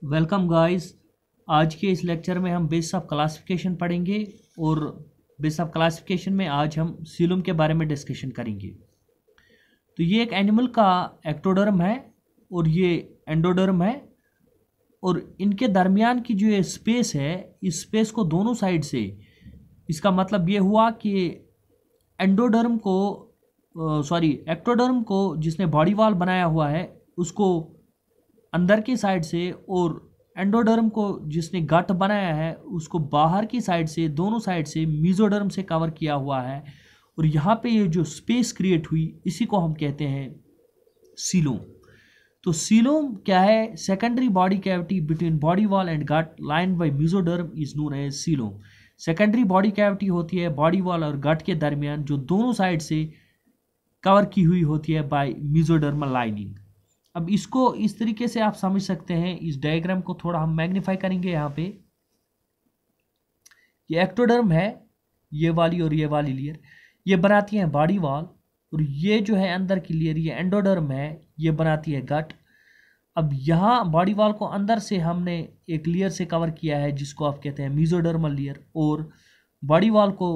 Welcome guys. आज के इस लेक्चर में हम बेस ऑफ क्लासिफिकेशन पढ़ेंगे और बेस ऑफ क्लासिफिकेशन में आज हम सीलम के बारे में डिस्कशन करेंगे। तो ये एक एनिमल का एक्टोडर्म है और ये एंडोडर्म है और इनके दरमियान की जो ये स्पेस है, इस स्पेस को दोनों साइड से, इसका मतलब ये हुआ कि एंडोडर्म को एक्टोडर्म को जिसने बॉडी वॉल बनाया हुआ है उसको अंदर की साइड से और एंडोडर्म को जिसने गट बनाया है उसको बाहर की साइड से, दोनों साइड से मीजोडर्म से कवर किया हुआ है। और यहाँ पे ये जो स्पेस क्रिएट हुई इसी को हम कहते हैं सीलोम। तो सीलोम क्या है? Secondary body cavity between body wall and gut line by mesoderm is known as coelom. Secondary body cavity होती है बॉडी वॉल और गट के दरमियान जो दोनों साइड से कवर की हुई होती है बाय मीजोडर्मल लाइनिंग। अब इसको इस तरीके से आप समझ सकते हैं। इस डायग्राम को थोड़ा हम मैग्नीफाई करेंगे। यहाँ पे ये एक्टोडर्म है, ये वाली और ये वाली लेयर, ये बनाती है बॉडी वॉल, और ये जो है अंदर की लेयर ये एंडोडर्म है, ये बनाती है गट। अब यहाँ बॉडी वॉल को अंदर से हमने एक लेयर से कवर किया है जिसको आप कहते हैं मीजोडर्मल लेयर, और बॉडी वॉल को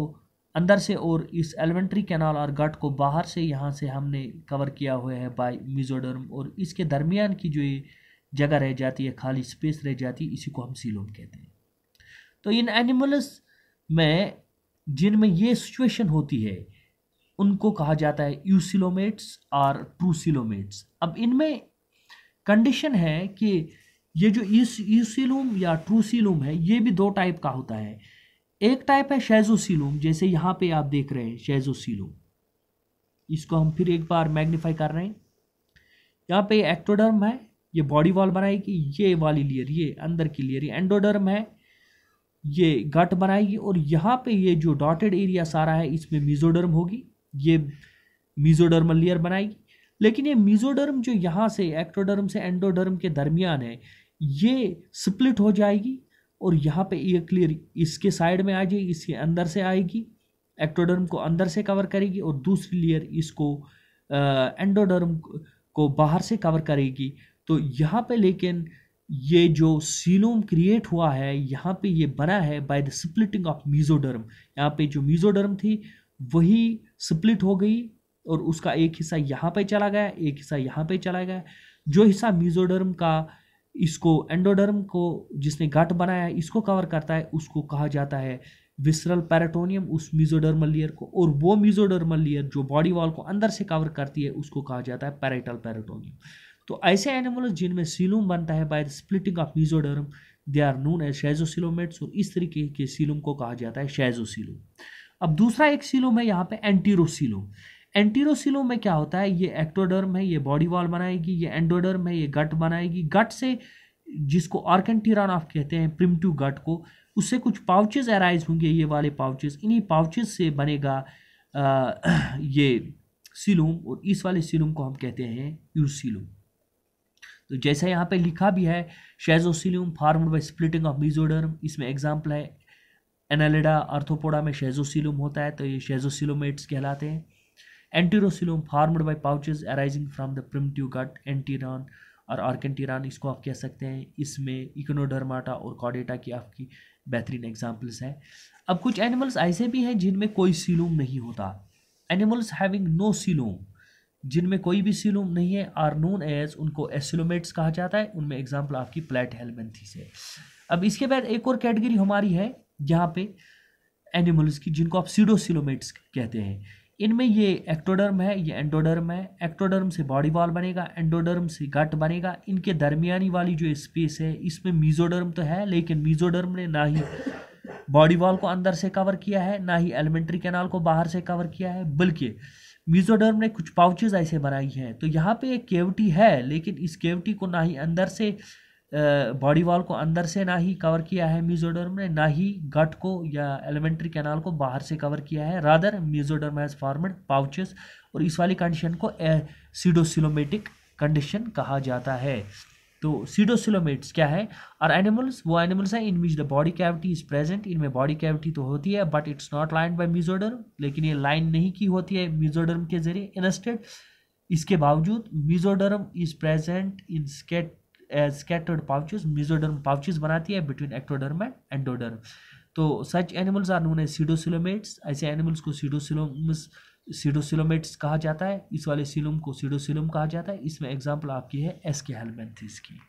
अंदर से और इस एलिमेंट्री कैनाल और गट को बाहर से यहाँ से हमने कवर किया हुआ है बाय मीजोडर्म, और इसके दरमियान की जो ये जगह रह जाती है, खाली स्पेस रह जाती है, इसी को हम सीलोम कहते हैं। तो इन एनिमल्स में जिनमें ये सिचुएशन होती है उनको कहा जाता है यूसिलोमेट्स और ट्रूसिलोमेट्स। अब इनमें कंडीशन है कि ये जो यूसिलोम या ट्रूसिलोम है ये भी दो टाइप का होता है। एक टाइप है शेजोसीलोम, जैसे यहाँ पे आप देख रहे हैं शेजोसीलोम। इसको हम फिर एक बार मैग्नीफाई कर रहे हैं। यहाँ पे एक्टोडर्म है, ये बॉडी वॉल बनाएगी, ये वाली लेयर ये अंदर की लेयर, ये एंडोडर्म है, ये गट बनाएगी, और यहाँ पे ये जो डॉटेड एरिया सारा है इसमें मीजोडर्म होगी, ये मीजोडर्मल लेयर बनाएगी। लेकिन ये मीजोडर्म जो यहाँ से एक्टोडर्म से एंडोडर्म के दरमियान है ये स्प्लिट हो जाएगी, और यहाँ पे एक लेयर इसके साइड में आ जाएगी, इसके अंदर से आएगी, एक्टोडर्म को अंदर से कवर करेगी, और दूसरी लेयर इसको एंडोडर्म को बाहर से कवर करेगी। तो यहाँ पे लेकिन ये जो सीलोम क्रिएट हुआ है यहाँ पे ये बना है by the splitting of mesoderm. यहाँ पे जो मीजोडर्म थी वही स्प्लिट हो गई और उसका एक हिस्सा यहाँ पे चला गया, एक हिस्सा यहाँ पे चला गया। जो हिस्सा मीजोडर्म का इसको एंडोडर्म को जिसने गट बनाया है इसको कवर करता है उसको कहा जाता है विसरल पेरिटोनियम, उस मीजोडर्मल लेयर को। और वो मीजोडर्मल लेयर जो बॉडी वॉल को अंदर से कवर करती है उसको कहा जाता है पैरेटल पेरिटोनियम। तो ऐसे एनिमल्स जिनमें सीलोम बनता है by the splitting of mesoderm they are known as schizocoelomates, और इस तरीके के सीलोम को कहा जाता है शेजोसीलोम। अब दूसरा एक सीलोम है यहाँ पे एंटीरोसीलोम। एंटीरोसीलोम में क्या होता है? ये एक्टोडर्म है, ये बॉडी वॉल बनाएगी, ये एंडोडर्म है, ये गट बनाएगी। गट से जिसको आर्केंटीरॉन आप कहते हैं प्रिमिटिव गट को, उससे कुछ पाउचेस अराइज होंगे, ये वाले पाउचेस, इन्हीं पाउचेस से बनेगा ये सीलोम, और इस वाले सीलोम को हम कहते हैं यूसीलोम। तो जैसा यहाँ पे लिखा भी है schizocoelom formed by splitting of mesoderm, इसमें एग्जांपल है एनालिडा आर्थ्रोपोडा में शेजोसीलोम होता है, तो ये शेजोसीलोमेट्स कहलाते हैं। Enterocoelom formed by pouches arising from the primitive gut, enteron और आर्केंटीरॉन इसको आप कह सकते हैं। इसमें इकोनोडर्माटा और कॉर्डेटा की आपकी बेहतरीन एग्जांपल्स हैं। अब कुछ एनिमल्स ऐसे भी हैं जिनमें कोई सीलोम नहीं होता। एनिमल्स हैविंग नो सीलोम, जिनमें कोई भी सीलोम नहीं है, आर नोन एज, उनको एसिलोमेट्स कहा जाता है। उनमें एग्जांपल आपकी प्लेटहेलमिन्थेस है। अब इसके बाद एक और कैटेगरी हमारी है यहाँ पे एनिमल्स की जिनको आप सीडोसीलोमेट्स कहते हैं। इनमें ये एक्टोडर्म है, ये एंडोडर्म है। एक्टोडर्म से बॉडी वॉल बनेगा, एंडोडर्म से गट बनेगा। इनके दरमियानी वाली जो स्पेस है इसमें मीजोडर्म तो है, लेकिन मीजोडर्म ने ना ही बॉडी वॉल को अंदर से कवर किया है ना ही एलिमेंट्री कैनाल को बाहर से कवर किया है, बल्कि मीजोडर्म ने कुछ पाउचेस ऐसे बनाई हैं। तो यहाँ पे एक कैविटी है, लेकिन इस कैविटी को ना ही अंदर से बॉडी वॉल को अंदर से ना ही कवर किया है मीजोडर्म ने, ना ही गट को या एलिमेंट्री कैनाल को बाहर से कवर किया है। Rather mesoderm has formed pouches, और इस वाली कंडीशन को सीडोसिलोमेटिक कंडीशन कहा जाता है। तो सीडोसिलोमेट्स क्या है? और एनिमल्स वो एनिमल्स हैं in which the body cavity is present, इनमें बॉडी कैविटी तो होती है but it's not lined by mesoderm, लेकिन ये लाइन नहीं की होती है मीजोडर्म के जरिए। इंस्टेड इसके बावजूद mesoderm is present in as scattered pouches, mesoderm pouches बनाती है बिटवीन एक्टोडर्म एंड एंडोडर्म। तो such animals are known as pseudocoelomates, ऐसे एनिमल्स को सीडोसिलोमेट्स कहा जाता है। इस वाले सिलम को सीडोसिलम कहा जाता है। इसमें एग्जाम्पल आपकी है एस्केहेलमिन्थिस की।